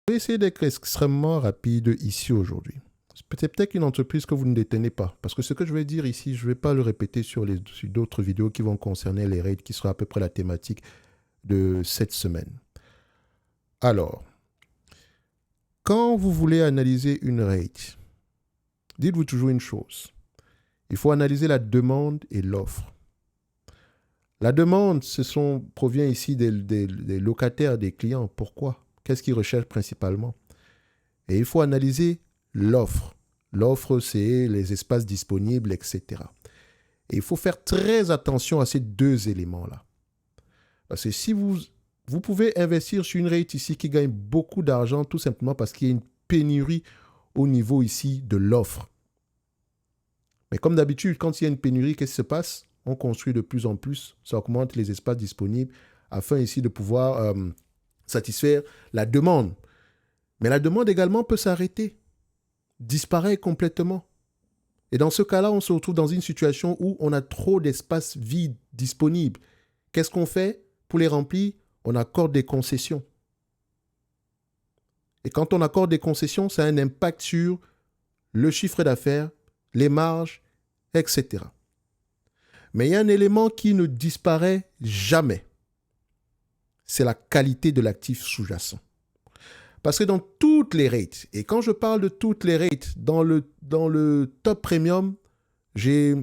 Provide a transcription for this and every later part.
Je vais essayer d'être extrêmement rapide ici aujourd'hui. C'est peut-être une entreprise que vous ne détenez pas. Parce que ce que je vais dire ici, je ne vais pas le répéter sur d'autres vidéos qui vont concerner les rates, qui sera à peu près la thématique de cette semaine. Alors, quand vous voulez analyser une rate, dites-vous toujours une chose. Il faut analyser la demande et l'offre. La demande, provient ici des locataires, des clients. Pourquoi? Qu'est-ce qu'ils recherchent principalement? Et il faut analyser l'offre. L'offre, c'est les espaces disponibles, etc. Et il faut faire très attention à ces deux éléments-là. Parce que si vous pouvez investir sur une rate ici qui gagne beaucoup d'argent tout simplement parce qu'il y a une pénurie au niveau ici de l'offre. Mais comme d'habitude, quand il y a une pénurie, qu'est-ce qui se passe? On construit de plus en plus, ça augmente les espaces disponibles afin ici de pouvoir satisfaire la demande. Mais la demande également peut s'arrêter, disparaître complètement. Et dans ce cas-là, on se retrouve dans une situation où on a trop d'espaces vides disponibles. Qu'est-ce qu'on fait pour les remplir? On accorde des concessions. Et quand on accorde des concessions, ça a un impact sur le chiffre d'affaires, les marges, etc. Mais il y a un élément qui ne disparaît jamais. C'est la qualité de l'actif sous-jacent. Parce que dans toutes les rates, et quand je parle de toutes les rates, dans le top premium, j'ai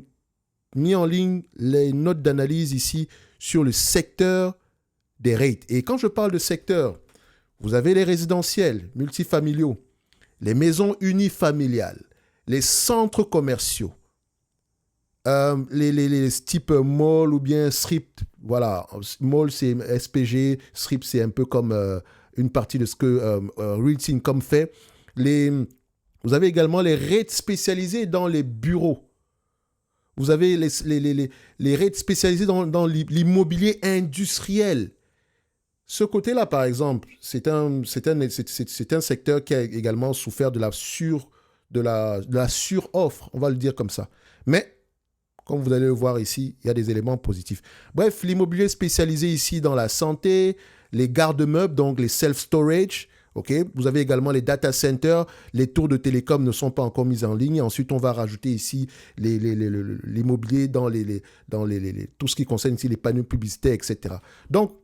mis en ligne les notes d'analyse ici sur le secteur des rates. Et quand je parle de secteur, vous avez les résidentiels, multifamiliaux, les maisons unifamiliales, les centres commerciaux, les types mall ou bien strip. Voilà, mall c'est SPG, strip c'est un peu comme une partie de ce que Realty Income fait. Vous avez également les rates spécialisés dans les bureaux. Vous avez les rates spécialisés dans l'immobilier industriel. Ce côté-là, par exemple, c'est un secteur qui a également souffert de la sur-offre, on va le dire comme ça. Mais comme vous allez le voir ici, il y a des éléments positifs. Bref, l'immobilier spécialisé ici dans la santé, les garde-meubles, donc les self-storage. Okay. Vous avez également les data centers. Les tours de télécom ne sont pas encore mises en ligne. Ensuite, on va rajouter ici l'immobilier dans tout ce qui concerne ici les panneaux publicitaires, etc. Donc,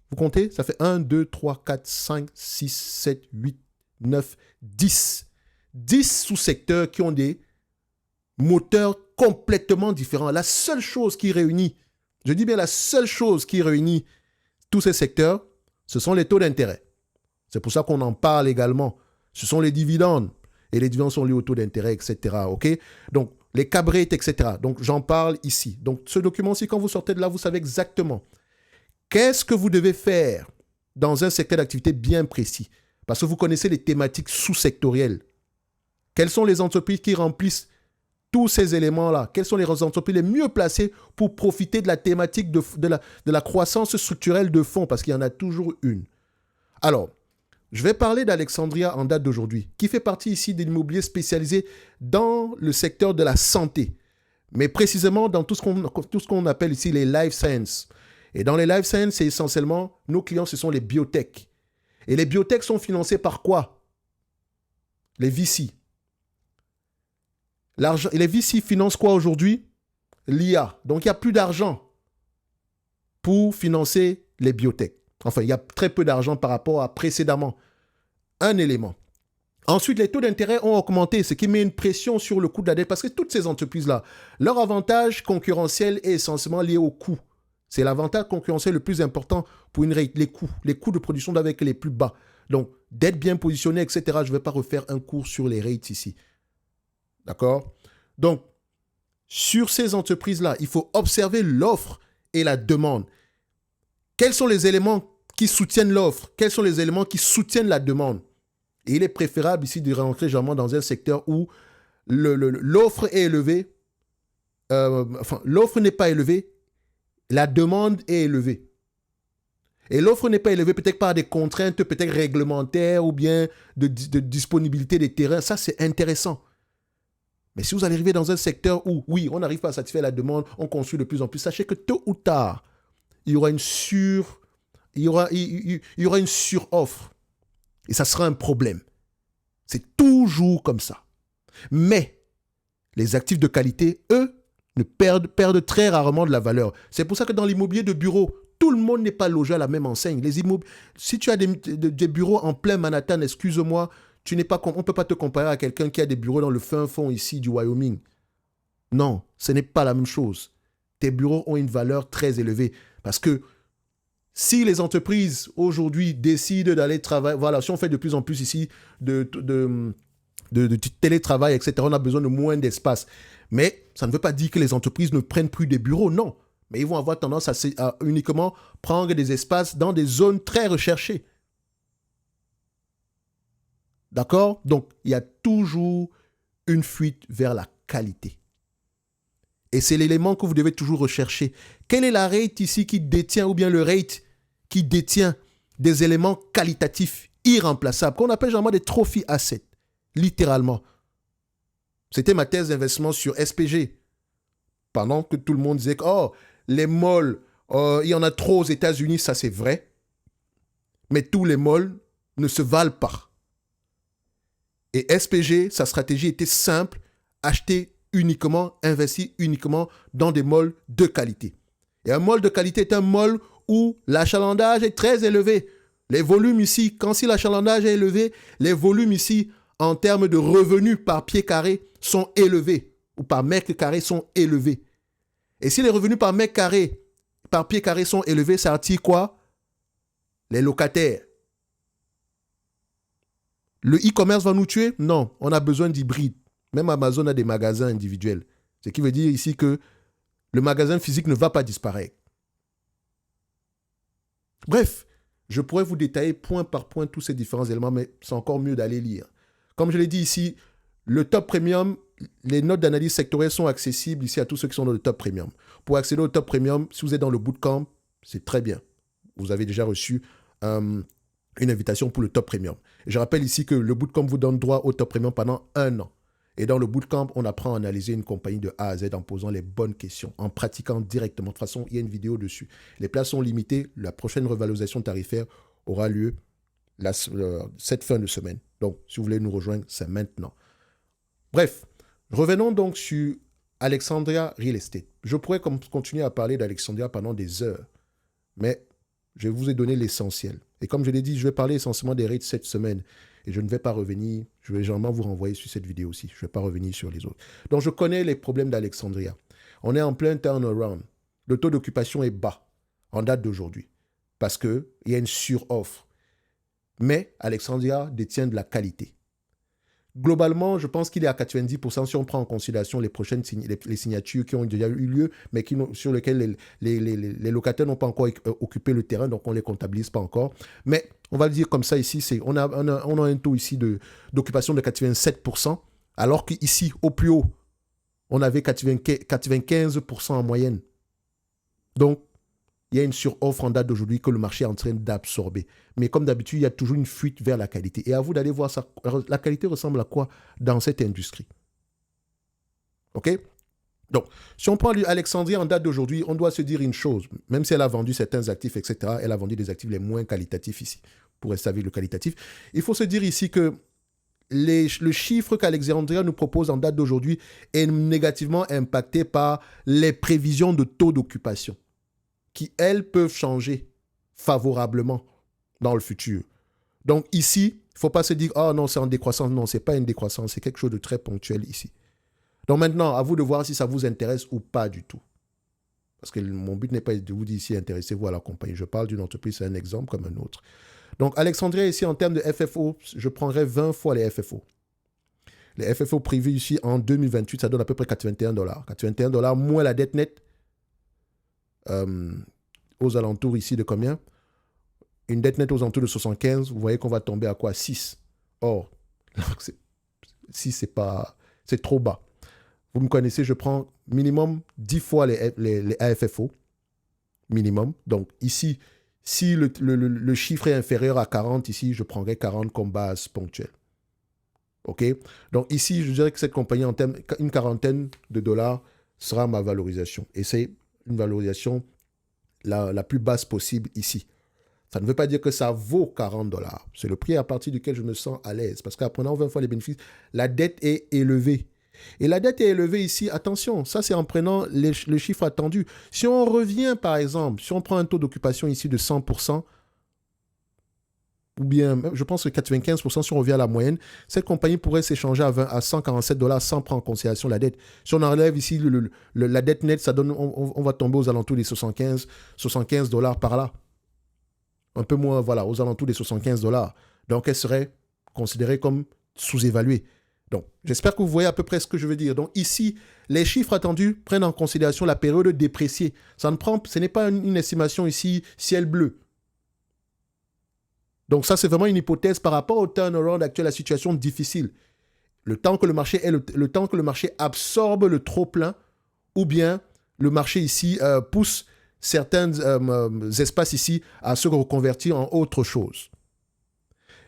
vous comptez, ça fait 1, 2, 3, 4, 5, 6, 7, 8, 9, 10. 10 sous-secteurs qui ont des moteurs complètement différents. La seule chose qui réunit, je dis bien la seule chose qui réunit tous ces secteurs, ce sont les taux d'intérêt. C'est pour ça qu'on en parle également. Ce sont les dividendes. Et les dividendes sont liés au taux d'intérêt, etc. Okay? Donc, les cap rates, etc. Donc, j'en parle ici. Donc, ce document-ci, quand vous sortez de là, vous savez exactement qu'est-ce que vous devez faire dans un secteur d'activité bien précis. Parce que vous connaissez les thématiques sous-sectorielles. Quelles sont les entreprises qui remplissent tous ces éléments-là? Quelles sont les entreprises les mieux placées pour profiter de la thématique de la croissance structurelle de fonds? Parce qu'il y en a toujours une. Alors, je vais parler d'Alexandria en date d'aujourd'hui, qui fait partie ici de l'immobilier spécialisé dans le secteur de la santé, mais précisément dans tout ce qu'on appelle ici les life sciences. Et dans les life sciences, c'est essentiellement, nos clients, ce sont les biotech. Et les biotech sont financés par quoi? Les VC. Et les VC financent quoi aujourd'hui? L'IA. Donc, il n'y a plus d'argent pour financer les biotech. Enfin, il y a très peu d'argent par rapport à précédemment. Un élément. Ensuite, les taux d'intérêt ont augmenté, ce qui met une pression sur le coût de la dette parce que toutes ces entreprises-là, leur avantage concurrentiel est essentiellement lié au coût. C'est l'avantage concurrentiel le plus important pour une rate, les coûts. Les coûts de production doivent être les plus bas. Donc, d'être bien positionné, etc. Je ne vais pas refaire un cours sur les rates ici. D'accord? Donc, sur ces entreprises-là, il faut observer l'offre et la demande. Quels sont les éléments qui soutiennent l'offre? Quels sont les éléments qui soutiennent la demande? Et il est préférable ici de rentrer généralement dans un secteur où l'offre est élevée. L'offre n'est pas élevée, la demande est élevée. Et l'offre n'est pas élevée peut-être par des contraintes peut-être réglementaires ou bien de disponibilité des terrains. Ça, c'est intéressant. Mais si vous allez arriver dans un secteur où, oui, on n'arrive pas à satisfaire la demande, on construit de plus en plus, sachez que tôt ou tard, il y aura une sur-offre. Et ça sera un problème. C'est toujours comme ça. Mais les actifs de qualité, eux, ne perdent très rarement de la valeur. C'est pour ça que dans l'immobilier de bureau, tout le monde n'est pas logé à la même enseigne. Si tu as des bureaux en plein Manhattan, excuse-moi, on ne peut pas te comparer à quelqu'un qui a des bureaux dans le fin fond ici du Wyoming. Non, ce n'est pas la même chose. Tes bureaux ont une valeur très élevée parce que si les entreprises aujourd'hui décident d'aller travailler, voilà, si on fait de plus en plus ici de télétravail, etc., on a besoin de moins d'espace. Mais ça ne veut pas dire que les entreprises ne prennent plus des bureaux, non. Mais ils vont avoir tendance à uniquement prendre des espaces dans des zones très recherchées. D'accord? Donc, il y a toujours une fuite vers la qualité. Et c'est l'élément que vous devez toujours rechercher. Quelle est la rate ici qui détient, ou bien le rate qui détient des éléments qualitatifs irremplaçables, qu'on appelle généralement des trophy assets, littéralement. C'était ma thèse d'investissement sur SPG. Pendant que tout le monde disait que les malls, il y en a trop aux États-Unis, ça c'est vrai. Mais tous les malls ne se valent pas. Et SPG, sa stratégie était simple, acheter uniquement, investir uniquement dans des malls de qualité. Et un mall de qualité est un mall où l'achalandage est très élevé. Les volumes ici, si l'achalandage est élevé, les volumes ici, en termes de revenus par pied carré, sont élevés, ou par mètre carré sont élevés. Et si les revenus par mètre carré, par pied carré sont élevés, ça attire quoi? Les locataires. Le e-commerce va nous tuer? Non, on a besoin d'hybrides. Même Amazon a des magasins individuels. Ce qui veut dire ici que le magasin physique ne va pas disparaître. Bref, je pourrais vous détailler point par point tous ces différents éléments, mais c'est encore mieux d'aller lire. Comme je l'ai dit ici, le top premium, les notes d'analyse sectorielle sont accessibles ici à tous ceux qui sont dans le top premium. Pour accéder au top premium, si vous êtes dans le bootcamp, c'est très bien. Vous avez déjà reçu une invitation pour le top premium. Et je rappelle ici que le bootcamp vous donne droit au top premium pendant 1 an. Et dans le bootcamp, on apprend à analyser une compagnie de A à Z en posant les bonnes questions, en pratiquant directement. De toute façon, il y a une vidéo dessus. Les places sont limitées. La prochaine revalorisation tarifaire aura lieu cette fin de semaine. Donc, si vous voulez nous rejoindre, c'est maintenant. Bref, revenons donc sur Alexandria Real Estate. Je pourrais continuer à parler d'Alexandria pendant des heures, mais je vous ai donné l'essentiel. Et comme je l'ai dit, je vais parler essentiellement des rates cette semaine. Et je ne vais pas revenir, je vais généralement vous renvoyer sur cette vidéo aussi. Je ne vais pas revenir sur les autres. Donc, je connais les problèmes d'Alexandria. On est en plein turnaround. Le taux d'occupation est bas en date d'aujourd'hui parce qu'il y a une suroffre. Mais Alexandria détient de la qualité. Globalement, je pense qu'il est à 90% si on prend en considération les prochaines les signatures qui ont déjà eu lieu, mais sur lesquelles les locataires n'ont pas encore occupé le terrain, donc on ne les comptabilise pas encore. Mais on va le dire comme ça ici, on a un taux ici d'occupation de 87%, alors qu'ici, au plus haut, on avait 95% en moyenne. Donc, il y a une suroffre en date d'aujourd'hui que le marché est en train d'absorber. Mais comme d'habitude, il y a toujours une fuite vers la qualité. Et à vous d'aller voir ça. La qualité ressemble à quoi dans cette industrie? OK? Donc, si on prend Alexandria en date d'aujourd'hui, on doit se dire une chose. Même si elle a vendu certains actifs, etc., elle a vendu des actifs les moins qualitatifs ici, pour rester avec le qualitatif. Il faut se dire ici que le chiffre qu'Alexandria nous propose en date d'aujourd'hui est négativement impacté par les prévisions de taux d'occupation, qui, elles, peuvent changer favorablement dans le futur. Donc ici, il ne faut pas se dire « Ah non, c'est en décroissance ». Non, ce n'est pas une décroissance, c'est quelque chose de très ponctuel ici. Donc maintenant, à vous de voir si ça vous intéresse ou pas du tout. Parce que mon but n'est pas de vous dire si intéressez-vous à la compagnie. Je parle d'une entreprise, c'est un exemple comme un autre. Donc Alexandria ici, en termes de FFO, je prendrais 20 fois les FFO. Les FFO privés ici en 2028, ça donne à peu près $81. $81 moins la dette nette. Aux alentours ici de combien? Une dette nette aux alentours de 75, vous voyez qu'on va tomber à quoi? 6. Or, 6, c'est trop bas. Vous me connaissez, je prends minimum 10 fois les AFFO. Minimum. Donc ici, si le chiffre est inférieur à 40, ici, je prendrai 40 comme base ponctuelle. OK? Donc ici, je dirais que cette compagnie, en termes, une quarantaine de dollars sera ma valorisation. Et c'est une valorisation la plus basse possible ici. Ça ne veut pas dire que ça vaut 40 dollars. C'est le prix à partir duquel je me sens à l'aise. Parce qu'en prenant 20 fois les bénéfices, la dette est élevée. Et la dette est élevée ici, attention, ça c'est en prenant le chiffre attendu. Si on revient par exemple, si on prend un taux d'occupation ici de 100%, ou bien je pense que 95%, si on revient à la moyenne, cette compagnie pourrait s'échanger à 147 dollars sans prendre en considération la dette. Si on enlève ici la dette nette, ça donne, on va tomber aux alentours des 75 dollars par là. Un peu moins, voilà, aux alentours des 75 dollars. Donc, elle serait considérée comme sous-évaluée. Donc, j'espère que vous voyez à peu près ce que je veux dire. Donc, ici, les chiffres attendus prennent en considération la période dépréciée. Ce n'est pas une estimation ici ciel bleu. Donc, ça, c'est vraiment une hypothèse par rapport au turnaround actuel, la situation difficile. Le temps que le marché absorbe le trop-plein, ou bien le marché ici pousse certains espaces ici à se reconvertir en autre chose.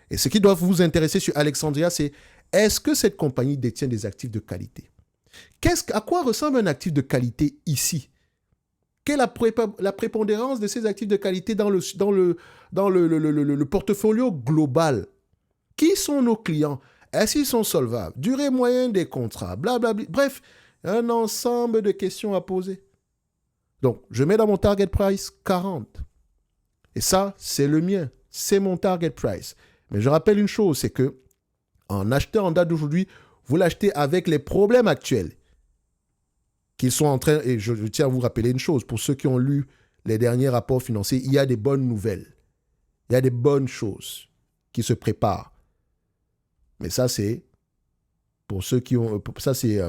Et ce qui doit vous intéresser sur Alexandria, c'est est-ce que cette compagnie détient des actifs de qualité? À quoi ressemble un actif de qualité ici? Quelle est la prépondérance de ces actifs de qualité dans le portfolio global? Qui sont nos clients? Est-ce qu'ils sont solvables? Durée moyenne des contrats, blablabla. Bref, un ensemble de questions à poser. Donc, je mets dans mon target price 40. Et ça, c'est le mien. C'est mon target price. Mais je rappelle une chose, c'est que en achetant en date d'aujourd'hui, vous l'achetez avec les problèmes actuels qu'ils sont en train... Et je tiens à vous rappeler une chose. Pour ceux qui ont lu les derniers rapports financiers, il y a des bonnes nouvelles. Il y a des bonnes choses qui se préparent. Mais ça, c'est pour ceux qui ont... Ça, c'est...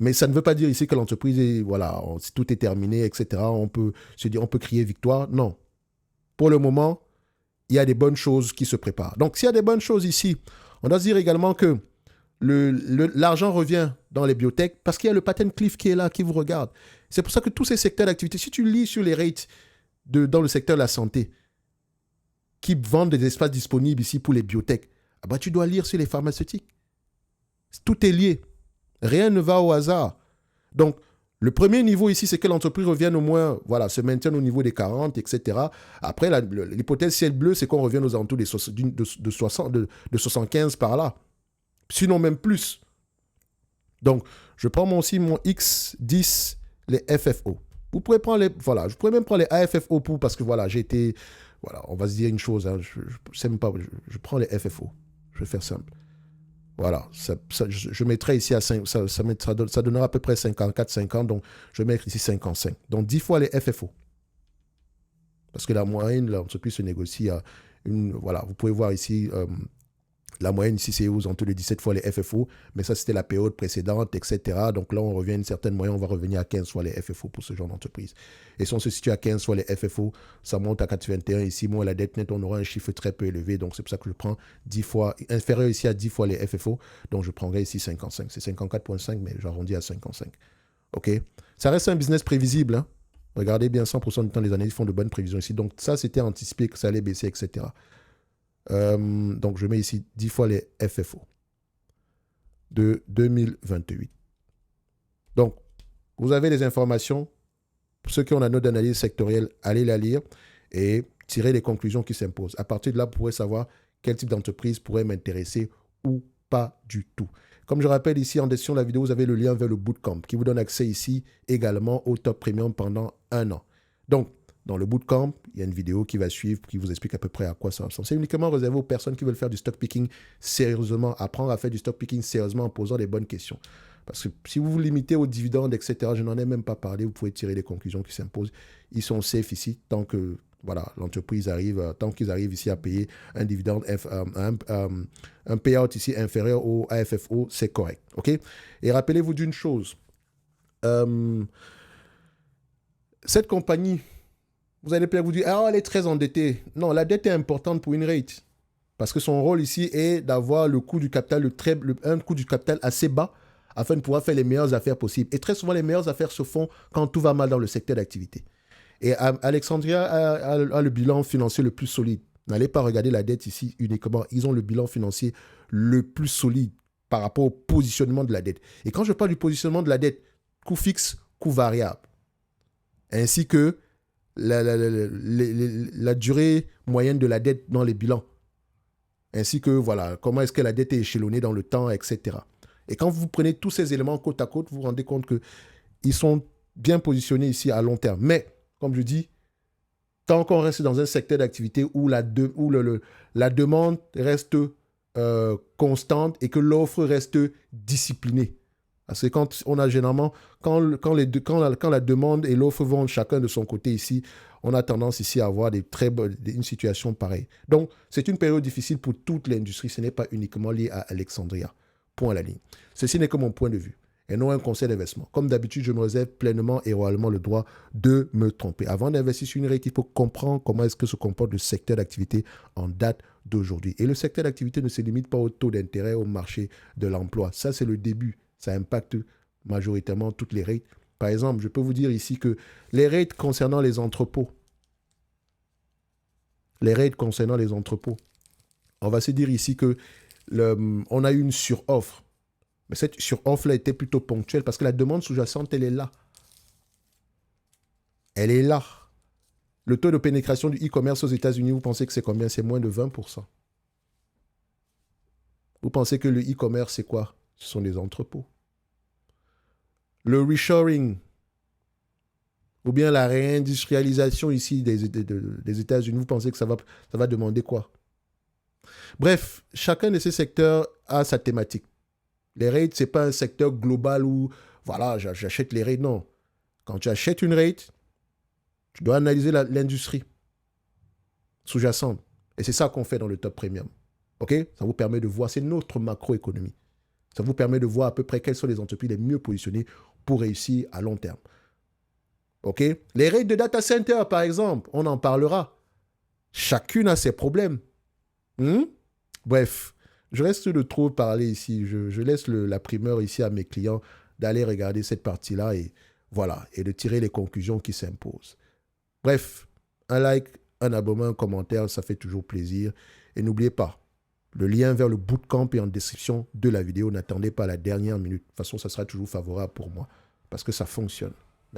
mais ça ne veut pas dire ici que l'entreprise est... Voilà, tout est terminé, etc. On peut se dire, on peut crier victoire. Non. Pour le moment, il y a des bonnes choses qui se préparent. Donc, s'il y a des bonnes choses ici, on doit se dire également que l'argent revient dans les biotech parce qu'il y a le patent cliff qui est là, qui vous regarde. C'est pour ça que tous ces secteurs d'activité, si tu lis sur les rates dans le secteur de la santé, qui vendent des espaces disponibles ici pour les biotech, ah bah, tu dois lire sur les pharmaceutiques. Tout est lié. Rien ne va au hasard. Donc, le premier niveau ici, c'est que l'entreprise revienne au moins, voilà, se maintienne au niveau des 40, etc. Après, l'hypothèse ciel bleu, c'est qu'on revienne aux alentours de 75 par là. Sinon même plus. Donc, je prends aussi mon X10, les FFO. Vous pouvez prendre les... Voilà, je pourrais même prendre les AFFO parce que, voilà, j'ai été... Voilà, on va se dire une chose, hein, je prends les FFO. Je vais faire simple. Voilà, je mettrai ici à 5, ça donnera à peu près 54, 50, donc je vais mettre ici 55. Donc 10 fois les FFO. Parce que la moyenne, l'entreprise se négocie à voilà, vous pouvez voir ici, la moyenne ici, c'est aux alentours de 17 fois les FFO, mais ça, c'était la période précédente, etc. Donc là, on revient à une certaine moyenne, on va revenir à 15 fois les FFO pour ce genre d'entreprise. Et si on se situe à 15 fois les FFO, ça monte à 4,21. Ici, moi, la dette nette, on aura un chiffre très peu élevé. Donc, c'est pour ça que je prends 10 fois, inférieur ici à 10 fois les FFO. Donc, je prendrai ici 55. C'est 54,5, mais j'arrondis à 55. OK? Ça reste un business prévisible, hein? Regardez bien, 100% du temps, les analystes font de bonnes prévisions ici. Donc, ça, c'était anticipé que ça allait baisser, etc. Donc, je mets ici 10 fois les FFO de 2028. Donc, vous avez les informations. Pour ceux qui ont la note d'analyse sectorielle, allez la lire et tirer les conclusions qui s'imposent. À partir de là, vous pourrez savoir quel type d'entreprise pourrait m'intéresser ou pas du tout. Comme je rappelle ici en description de la vidéo, vous avez le lien vers le bootcamp qui vous donne accès ici également au top premium pendant 1 an. Donc, dans le bootcamp, il y a une vidéo qui va suivre qui vous explique à peu près à quoi ça ressemble. C'est uniquement réservé aux personnes qui veulent faire du stock picking sérieusement, apprendre à faire du stock picking sérieusement en posant les bonnes questions. Parce que si vous vous limitez aux dividendes, etc., je n'en ai même pas parlé, vous pouvez tirer les conclusions qui s'imposent. Ils sont safe ici tant que voilà, l'entreprise arrive, tant qu'ils arrivent ici à payer un dividende, un payout ici inférieur au AFFO, c'est correct. Okay? Et rappelez-vous d'une chose. Cette compagnie, vous allez peut-être vous dire, ah, elle est très endettée. Non, la dette est importante pour une rate. Parce que son rôle ici est d'avoir le coût du capital, un coût du capital assez bas afin de pouvoir faire les meilleures affaires possibles. Et très souvent, les meilleures affaires se font quand tout va mal dans le secteur d'activité. Et Alexandria a le bilan financier le plus solide. N'allez pas regarder la dette ici uniquement. Ils ont le bilan financier le plus solide par rapport au positionnement de la dette. Et quand je parle du positionnement de la dette, coût fixe, coût variable, ainsi que la durée moyenne de la dette dans les bilans. Ainsi que, voilà, comment est-ce que la dette est échelonnée dans le temps, etc. Et quand vous prenez tous ces éléments côte à côte, vous vous rendez compte qu'ils sont bien positionnés ici à long terme. Mais, comme je dis, tant qu'on reste dans un secteur d'activité où la demande reste constante et que l'offre reste disciplinée. Parce que quand on a généralement, quand la demande et l'offre vont chacun de son côté ici, on a tendance ici à avoir une situation pareille. Donc, c'est une période difficile pour toute l'industrie. Ce n'est pas uniquement lié à Alexandria. Point à la ligne. Ceci n'est que mon point de vue et non un conseil d'investissement. Comme d'habitude, je me réserve pleinement et royalement le droit de me tromper. Avant d'investir sur une rate, il faut comprendre comment est-ce que se comporte le secteur d'activité en date d'aujourd'hui. Et le secteur d'activité ne se limite pas au taux d'intérêt, au marché de l'emploi. Ça, c'est le début. Ça impacte majoritairement toutes les rates. Par exemple, je peux vous dire ici que les rates concernant les entrepôts, on va se dire ici que on a eu une suroffre. Mais cette suroffre-là était plutôt ponctuelle parce que la demande sous-jacente, elle est là. Elle est là. Le taux de pénétration du e-commerce aux États-Unis, vous pensez que c'est combien? C'est moins de 20%. Vous pensez que le e-commerce, c'est quoi? Ce sont des entrepôts. Le reshoring, ou bien la réindustrialisation ici des États-Unis, vous pensez que ça va demander quoi? Bref, chacun de ces secteurs a sa thématique. Les rates, ce n'est pas un secteur global où, voilà, j'achète les rates. Non. Quand tu achètes une rate, tu dois analyser l'industrie sous-jacente. Et c'est ça qu'on fait dans le top premium. OK? Ça vous permet de voir, c'est notre macroéconomie. Ça vous permet de voir à peu près quelles sont les entreprises les mieux positionnées pour réussir à long terme. OK? Les rates de data center, par exemple, on en parlera. Chacune a ses problèmes. Bref. Je reste de trop parler ici. Je laisse la primeur ici à mes clients d'aller regarder cette partie-là et voilà, et de tirer les conclusions qui s'imposent. Bref, un like, un abonnement, un commentaire, ça fait toujours plaisir. Et n'oubliez pas, le lien vers le bootcamp est en description de la vidéo. N'attendez pas la dernière minute. De toute façon, ça sera toujours favorable pour moi parce que ça fonctionne.